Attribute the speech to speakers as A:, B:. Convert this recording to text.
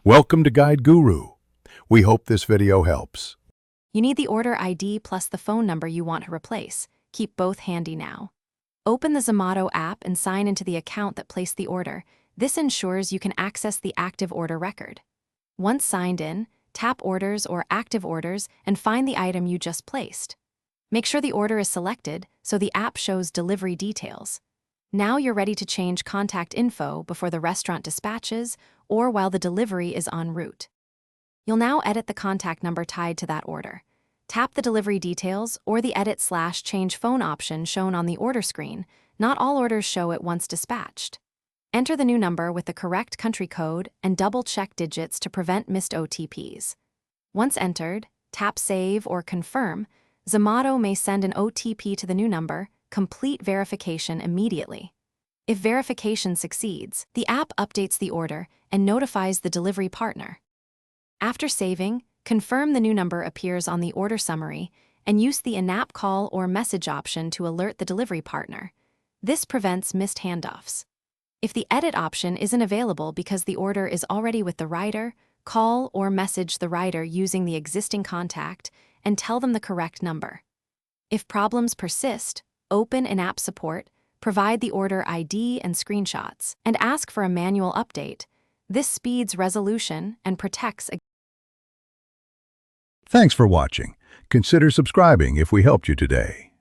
A: Welcome to Guide Guru. We hope this video helps.
B: You need the order ID plus the phone number you want to replace. Keep both handy now. Open the Zomato app and sign into the account that placed the order. This ensures you can access the active order record. Once signed in, tap Orders or Active Orders and find the item you just placed. Make sure the order is selected so the app shows delivery details. Now you're ready to change contact info before the restaurant dispatches or while the delivery is en route. You'll now edit the contact number tied to that order. Tap the delivery details or the Edit/Change Phone option shown on the order screen. Not all orders show it once dispatched. Enter the new number with the correct country code and double-check digits to prevent missed OTPs. Once entered, tap Save or Confirm. Zomato may send an OTP to the new number. Complete verification immediately. If verification succeeds, the app updates the order and notifies the delivery partner. After saving, confirm the new number appears on the order summary and use the in-app call or message option to alert the delivery partner. This prevents missed handoffs. If the edit option isn't available because the order is already with the rider, call or message the rider using the existing contact and tell them the correct number. If problems persist, open in-app support, provide the order ID and screenshots, and ask for a manual update. This speeds resolution and protects against.
A: Thanks for watching. Consider subscribing if we helped you today.